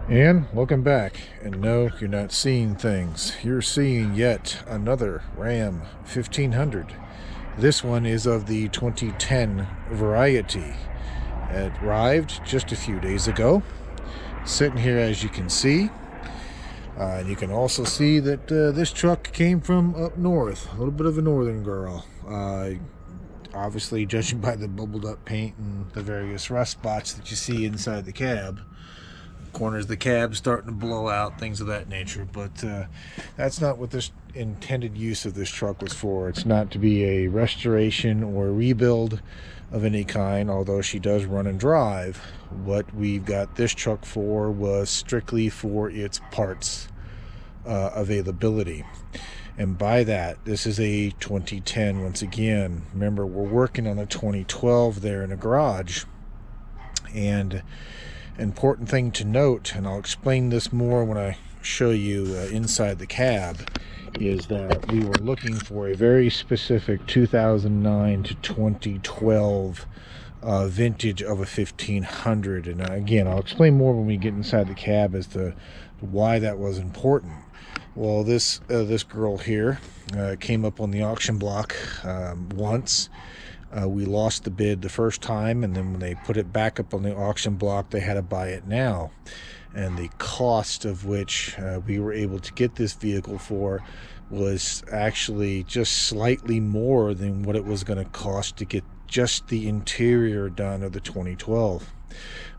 And welcome back. And no, you're not seeing things. You're seeing yet another Ram 1500. This one is of the 2010 variety. It arrived just a few days ago. Sitting here, as you can see. And you can also see that this truck came from up north. A little bit of a northern girl. Obviously, judging by the bubbled up paint and the various rust spots that you see inside the cab. Corners of the cab starting to blow out, things of that nature, but that's not what this intended use of this truck was for. It's not to be a restoration or rebuild of any kind, although she does run and drive. What we've got this truck for was strictly for its parts availability. And by that, this is a 2010 once again. Remember, we're working on a 2012 there in a garage. And important thing to note, and I'll explain this more when I show you inside the cab, is that we were looking for a very specific 2009 to 2012 vintage of a 1500. And again, I'll explain more when we get inside the cab as to why that was important. Well, this girl here came up on the auction block once. We lost the bid the first time, and then when they put it back up on the auction block, they had to buy it now. And the cost of which we were able to get this vehicle for was actually just slightly more than what it was going to cost to get just the interior done of the 2012,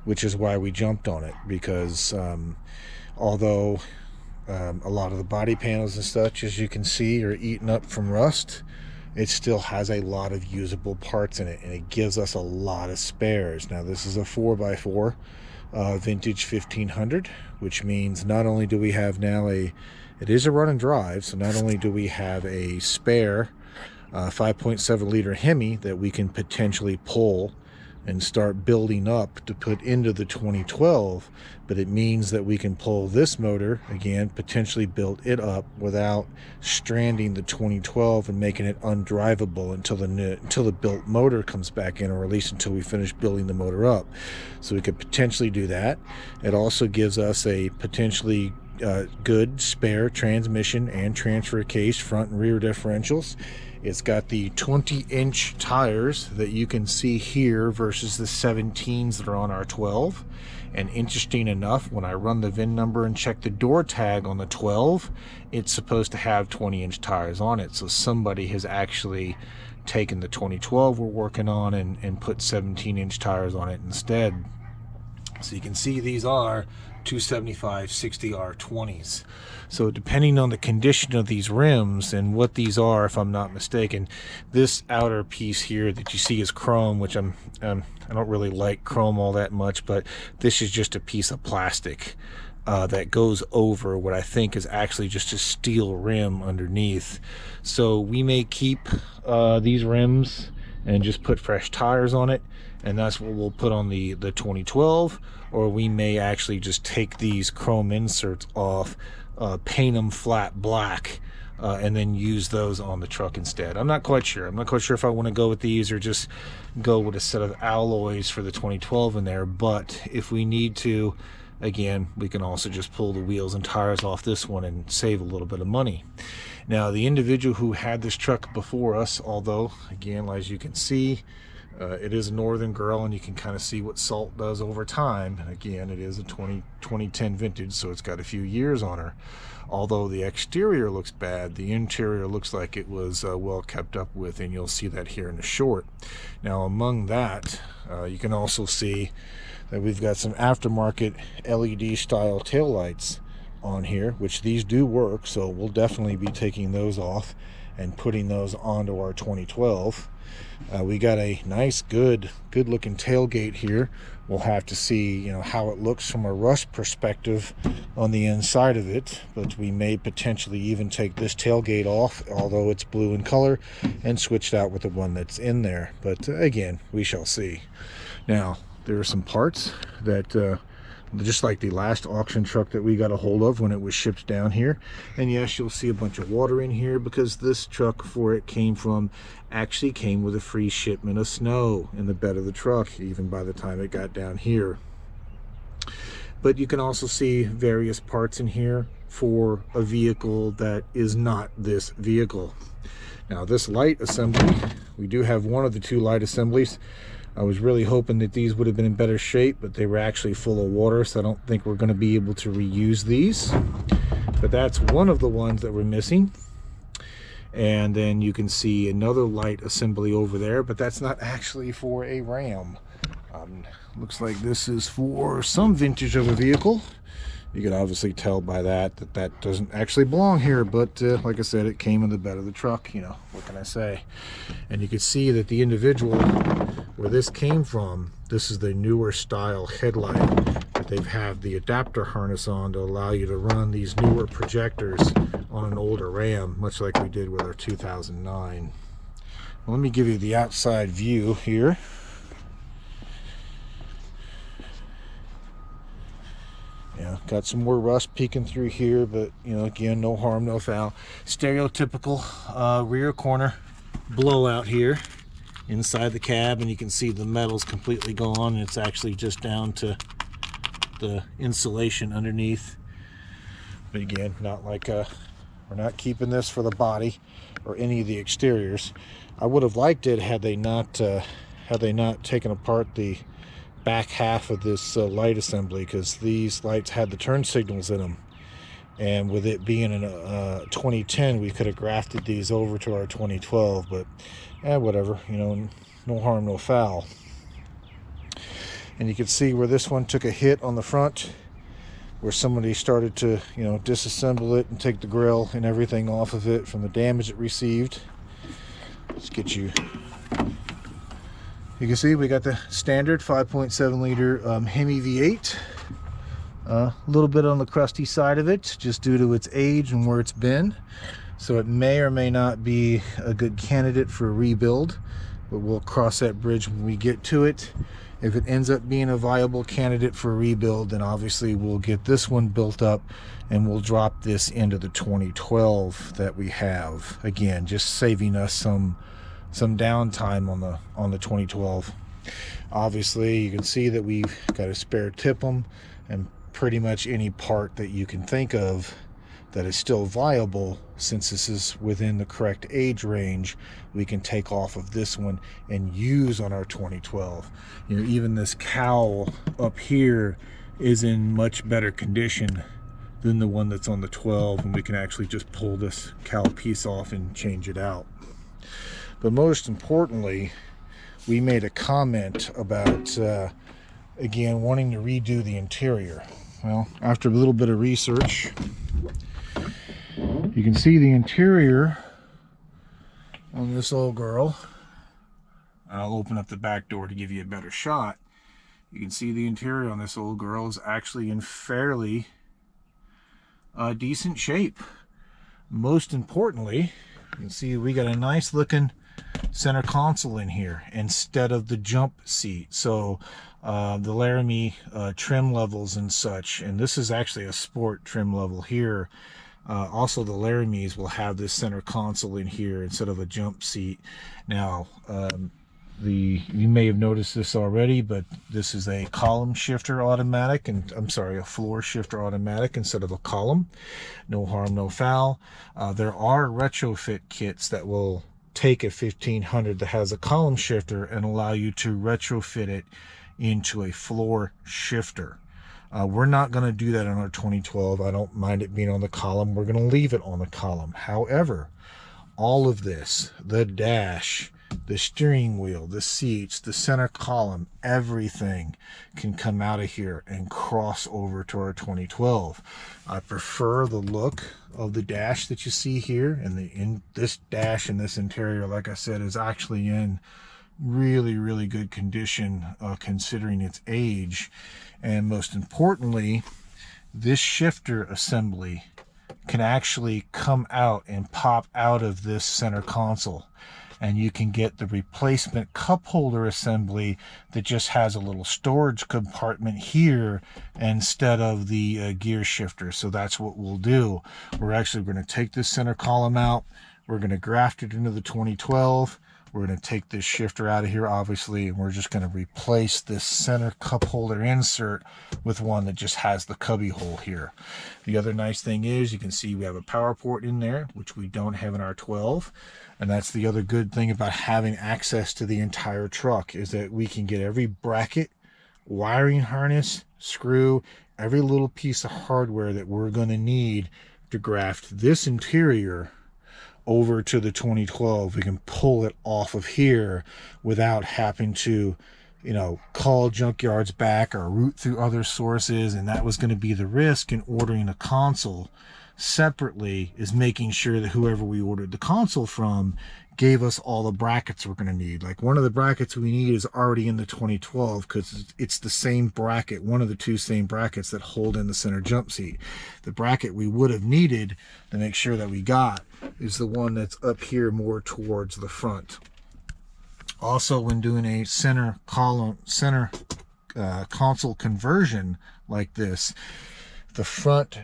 which is why we jumped on it, because although a lot of the body panels and such, as you can see, are eaten up from rust, it still has a lot of usable parts in it, and it gives us a lot of spares. Now, this is a 4x4 vintage 1500, which means not only do we have now it is a run and drive, so not only do we have a spare 5.7 liter hemi that we can potentially pull and start building up to put into the 2012, but it means that we can pull this motor again, potentially build it up without stranding the 2012 and making it undrivable until the built motor comes back in, or at least until we finish building the motor up. So we could potentially do that. It also gives us a potentially good spare transmission and transfer case, front and rear differentials. It's got the 20-inch tires that you can see here versus the 17s that are on our 12. And interesting enough, when I run the VIN number and check the door tag on the 12, it's supposed to have 20-inch tires on it. So somebody has actually taken the 2012 we're working on and put 17-inch tires on it instead. So you can see these are 275 60R20s. So depending on the condition of these rims and what these are, if I'm not mistaken, this outer piece here that you see is chrome, which I don't really like chrome all that much, but this is just a piece of plastic that goes over what I think is actually just a steel rim underneath. So we may keep these rims and just put fresh tires on it, and that's what we'll put on the 2012, or we may actually just take these chrome inserts off, paint them flat black, and then use those on the truck instead. I'm not quite sure. I'm not quite sure if I want to go with these or just go with a set of alloys for the 2012 in there, but if we need to, again, we can also just pull the wheels and tires off this one and save a little bit of money. Now, the individual who had this truck before us, although, again, as you can see, it is a northern girl, and you can kind of see what salt does over time. And again, it is a 2010 vintage, so it's got a few years on her. Although the exterior looks bad, the interior looks like it was well kept up with, and you'll see that here in the short. Now, among that, you can also see that we've got some aftermarket LED style taillights on here, which these do work, so we'll definitely be taking those off and putting those onto our 2012. We got a nice good looking tailgate here. We'll have to see how it looks from a rust perspective on the inside of it, but we may potentially even take this tailgate off, although it's blue in color, and switch it out with the one that's in there. But again, we shall see. Now, there are some parts that just like the last auction truck that we got a hold of when it was shipped down here. And yes, you'll see a bunch of water in here because this truck, before it actually came with a free shipment of snow in the bed of the truck, even by the time it got down here. But you can also see various parts in here for a vehicle that is not this vehicle. Now this light assembly, we do have one of the two light assemblies. I was really hoping that these would have been in better shape, but they were actually full of water, so I don't think we're going to be able to reuse these. But that's one of the ones that we're missing. And then you can see another light assembly over there, but that's not actually for a Ram. Looks like this is for some vintage of a vehicle. You can obviously tell by that that doesn't actually belong here, but like I said, it came in the bed of the truck, you know, what can I say? And you can see that the individual where this came from, this is the newer style headlight that they've had the adapter harness on to allow you to run these newer projectors on an older Ram, much like we did with our 2009. Well, let me give you the outside view here. Yeah, got some more rust peeking through here, but you know, again, no harm, no foul. Stereotypical rear corner blowout here inside the cab, and you can see the metal's completely gone, and it's actually just down to the insulation underneath. But again, not like we're not keeping this for the body or any of the exteriors. I would have liked it had they not taken apart the back half of this light assembly, because these lights had the turn signals in them, and with it being in a 2010, we could have grafted these over to our 2012, but whatever, you know, no harm, no foul. And you can see where this one took a hit on the front, where somebody started to, you know, disassemble it and take the grill and everything off of it from the damage it received. Let's get you. You can see we got the standard 5.7 liter Hemi V8. A little bit on the crusty side of it, just due to its age and where it's been. So it may or may not be a good candidate for a rebuild, but we'll cross that bridge when we get to it. If it ends up being a viable candidate for a rebuild, then obviously we'll get this one built up and we'll drop this into the 2012 that we have. Again, just saving us some downtime on the 2012. Obviously you can see that we've got a spare TIPM, and pretty much any part that you can think of that is still viable, since this is within the correct age range, we can take off of this one and use on our 2012. You know, even this cowl up here is in much better condition than the one that's on the 12, and we can actually just pull this cowl piece off and change it out. But most importantly, we made a comment about, again, wanting to redo the interior. Well, after a little bit of research, you can see the interior on this old girl. I'll open up the back door to give you a better shot. You can see the interior on this old girl is actually in fairly decent shape. Most importantly, you can see we got a nice looking center console in here instead of the jump seat. So the Laramie trim levels and such, and this is actually a sport trim level here. Also the Laramies will have this center console in here instead of a jump seat. Now you may have noticed this already, but this is a column shifter automatic, and I'm sorry, a floor shifter automatic instead of a column. No harm, no foul. There are retrofit kits that will take a 1500 that has a column shifter and allow you to retrofit it into a floor shifter. We're not going to do that on our 2012. I don't mind it being on the column. We're going to leave it on the column. However, all of this, the dash, the steering wheel, the seats, the center column, everything can come out of here and cross over to our 2012. I prefer the look of the dash that you see here, and this dash and this interior, like I said, is actually in really good condition considering its age. And most importantly, this shifter assembly can actually come out and pop out of this center console, and you can get the replacement cup holder assembly that just has a little storage compartment here instead of the gear shifter. So that's what we'll do. We're actually going to take this center column out, we're going to graft it into the 2012, We're going to take this shifter out of here, obviously, and we're just going to replace this center cup holder insert with one that just has the cubby hole here. The other nice thing is you can see we have a power port in there, which we don't have in our 12. And that's the other good thing about having access to the entire truck, is that we can get every bracket, wiring harness, screw, every little piece of hardware that we're going to need to graft this interior over to the 2012. We can pull it off of here without having to, you know, call junkyards back or route through other sources. And that was going to be the risk in ordering a console separately, is making sure that whoever we ordered the console from gave us all the brackets we're going to need. Like, one of the brackets we need is already in the 2012 because it's the same bracket, one of the two same brackets that hold in the center jump seat. The bracket we would have needed to make sure that we got is the one that's up here more towards the front. Also, when doing a center console conversion like this, the front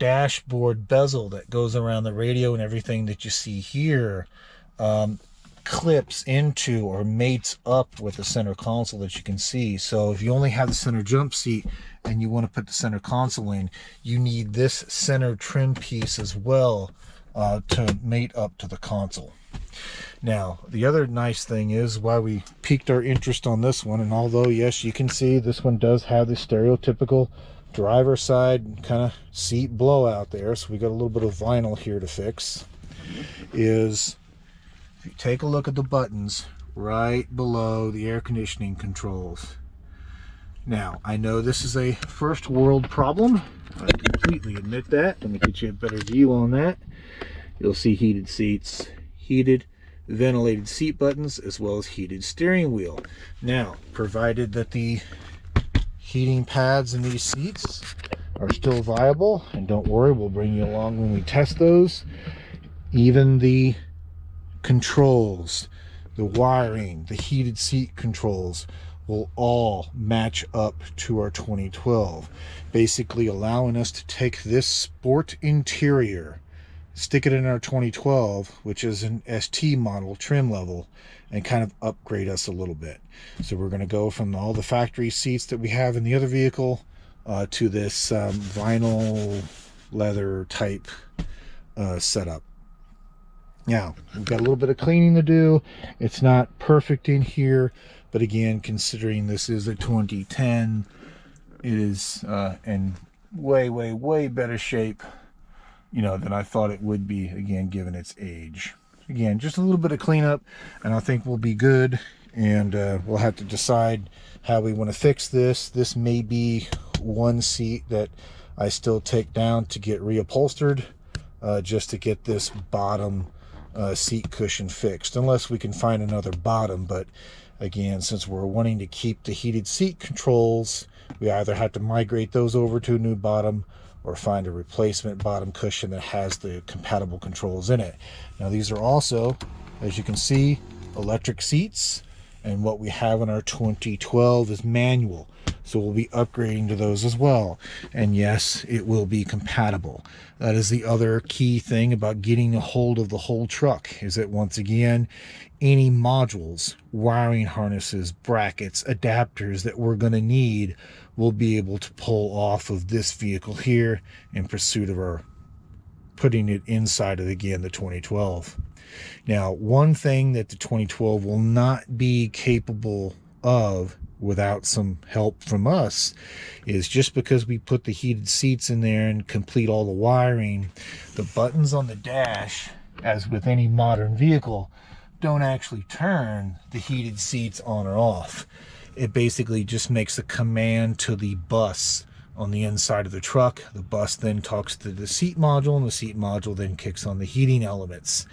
dashboard bezel that goes around the radio and everything that you see here clips into or mates up with the center console that you can see. So if you only have the center jump seat and you want to put the center console in, you need this center trim piece as well to mate up to the console. Now, the other nice thing is why we piqued our interest on this one, and although yes, you can see this one does have the stereotypical driver side kind of seat blowout there, so we got a little bit of vinyl here to fix, is if you take a look at the buttons right below the air conditioning controls. Now, I know this is a first world problem, I completely admit that. Let me get you a better view on that. You'll see heated seats, heated ventilated seat buttons, as well as heated steering wheel. Now, provided that the heating pads in these seats are still viable, and don't worry, we'll bring you along when we test those, even the controls, the wiring, the heated seat controls will all match up to our 2012, basically allowing us to take this sport interior, stick it in our 2012, which is an ST model trim level, and kind of upgrade us a little bit. So we're going to go from all the factory seats that we have in the other vehicle to this vinyl leather type setup. Now, we've got a little bit of cleaning to do. It's not perfect in here, but again, considering this is a 2010, it is in way better shape, you know, than I thought it would be, again, given its age. Again, just a little bit of cleanup, and I think we'll be good, and we'll have to decide how we want to fix this. This may be one seat that I still take down to get reupholstered, just to get this bottom seat cushion fixed, unless we can find another bottom. But again, since we're wanting to keep the heated seat controls, we either have to migrate those over to a new bottom or find a replacement bottom cushion that has the compatible controls in it. Now, these are also, as you can see, electric seats, and what we have in our 2012 is manual, so we'll be upgrading to those as well. And yes, it will be compatible. That is the other key thing about getting a hold of the whole truck, is that once again, any modules, wiring harnesses, brackets, adapters that we're going to need, we'll be able to pull off of this vehicle here in pursuit of our putting it inside of, again, the 2012. Now, one thing that the 2012 will not be capable of without some help from us is, just because we put the heated seats in there and complete all the wiring, the buttons on the dash, as with any modern vehicle, don't actually turn the heated seats on or off. It basically just makes a command to the bus on the inside of the truck. The bus then talks to the seat module, and the seat module then kicks on the heating elements.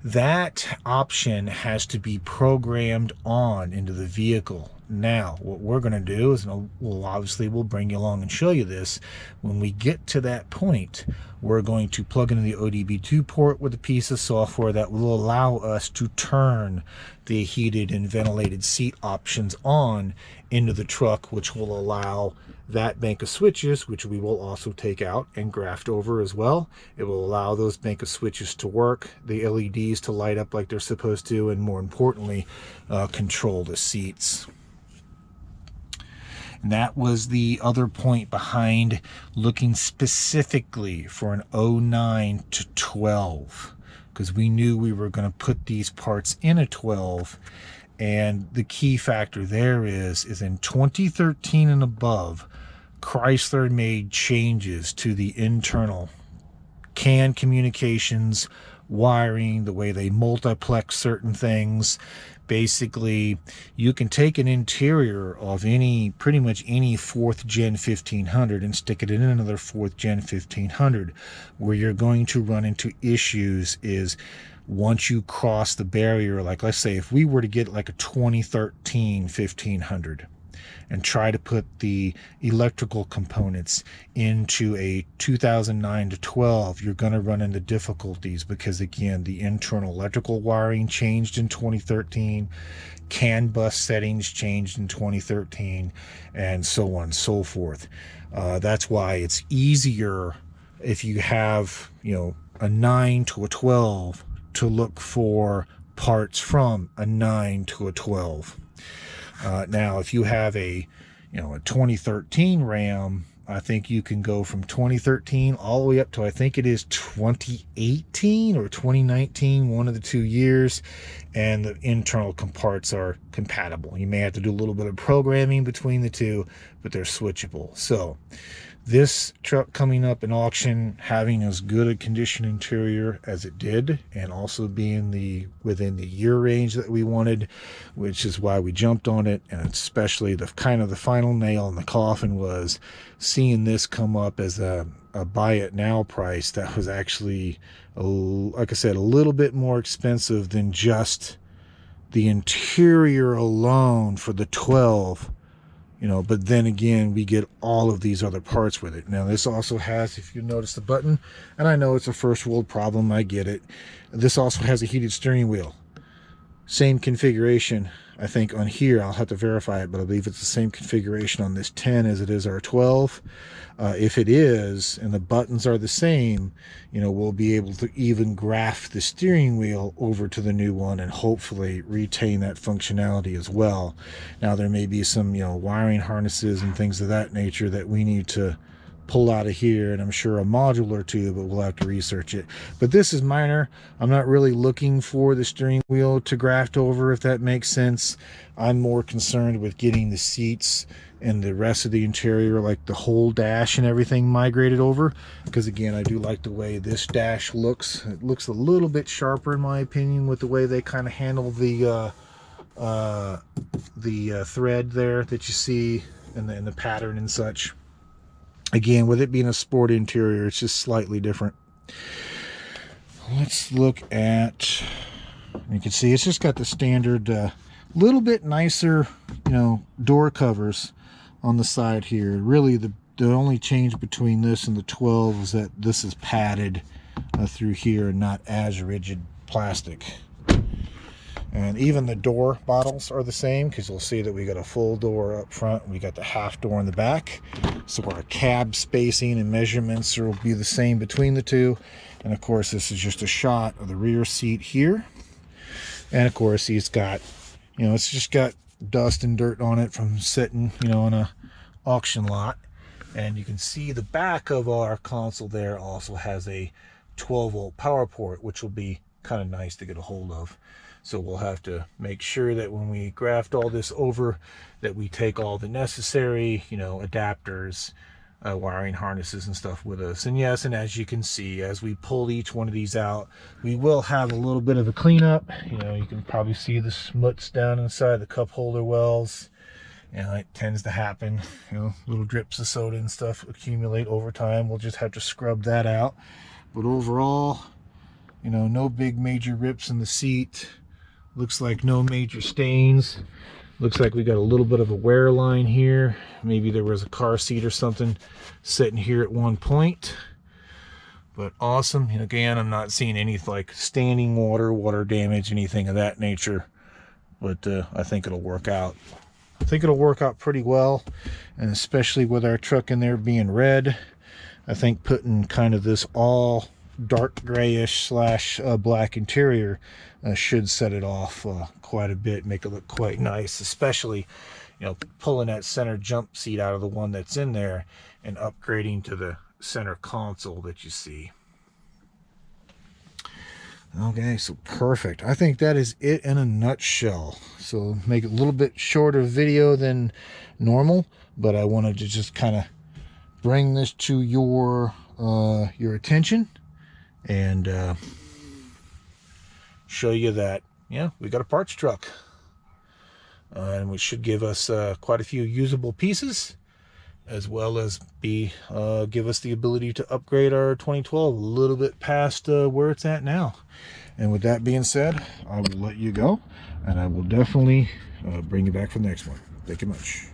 That option has to be programmed on into the vehicle. Now, what we're going to do is, we'll bring you along and show you this. When we get to that point, we're going to plug into the ODB2 port with a piece of software that will allow us to turn the heated and ventilated seat options on into the truck, which will allow that bank of switches, which we will also take out and graft over as well. It will allow those bank of switches to work, the LEDs to light up like they're supposed to, and more importantly, control the seats. And that was the other point behind looking specifically for an 09 to 12, because we knew we were going to put these parts in a 12. And the key factor there is in 2013 and above, Chrysler made changes to the internal CAN communications, wiring, the way they multiplex certain things. Basically, you can take an interior of pretty much any 4th gen 1500 and stick it in another 4th gen 1500. Where you're going to run into issues is once you cross the barrier, like let's say if we were to get like a 2013 1500 and try to put the electrical components into a 2009 to 12, you're going to run into difficulties because, again, the internal electrical wiring changed in 2013, CAN bus settings changed in 2013, and so on and so forth. That's why it's easier if you have, a 9 to a 12 to look for parts from a 9 to a 12. Now, if you have a 2013 Ram, I think you can go from 2013 all the way up to, I think it is 2018 or 2019, one of the 2 years, and the internal parts are compatible. You may have to do a little bit of programming between the two, but they're switchable. So this truck coming up in auction, having as good a condition interior as it did, and also being within the year range that we wanted, which is why we jumped on it. And especially the final nail in the coffin was seeing this come up as a buy it now price that was actually, like I said, a little bit more expensive than just the interior alone for the 12. But then again, we get all of these other parts with it. Now, this also has, if you notice the button, and I know it's a first world problem, I get it. This also has a heated steering wheel. Same configuration, I think, on here. I'll have to verify it, but I believe it's the same configuration on this 10 as it is our 12. If it is, and the buttons are the same, we'll be able to even graft the steering wheel over to the new one and hopefully retain that functionality as well. Now, there may be some, wiring harnesses and things of that nature that we need to pull out of here, and I'm sure a module or two, but we'll have to research it. But this is minor. I'm not really looking for the steering wheel to graft over, if that makes sense. I'm more concerned with getting the seats and the rest of the interior, like the whole dash and everything, migrated over, because again, I do like the way this dash looks. It looks a little bit sharper in my opinion with the way they kind of handle the thread there that you see and the pattern and such. Again, with it being a sport interior, it's just slightly different. Let's look at, you can see it's just got the standard, little bit nicer, door covers on the side here. Really, the only change between this and the 12 is that this is padded through here and not as rigid plastic. And even the door bottles are the same, because you'll see that we got a full door up front and we got the half door in the back. So our cab spacing and measurements will be the same between the two. And of course, this is just a shot of the rear seat here. And of course, he's got, it's just got dust and dirt on it from sitting, on a auction lot. And you can see the back of our console there also has a 12-volt power port, which will be kind of nice to get a hold of. So we'll have to make sure that when we graft all this over, that we take all the necessary, adapters, wiring harnesses and stuff with us. And yes, and as you can see, as we pull each one of these out, we will have a little bit of a cleanup. You can probably see the smuts down inside the cup holder wells. It tends to happen. Little drips of soda and stuff accumulate over time. We'll just have to scrub that out. But overall, no big major rips in the seat. Looks like no major stains. Looks like we got a little bit of a wear line here. Maybe there was a car seat or something sitting here at one point. But awesome. And again, I'm not seeing any like standing water damage, anything of that nature. But I think it'll work out. I think it'll work out pretty well. And especially with our truck in there being red, I think putting kind of this all dark grayish slash black interior should set it off quite a bit, make it look quite nice, especially, you know, pulling that center jump seat out of the one that's in there and upgrading to the center console that you see. Okay, so perfect. I think that is it in a nutshell. So make it a little bit shorter video than normal, but I wanted to just kind of bring this to your attention and show you that, yeah, we got a parts truck. And which should give us quite a few usable pieces, as well as give us the ability to upgrade our 2012 a little bit past where it's at now. And with that being said, I will let you go, and I will definitely bring you back for the next one. Thank you much.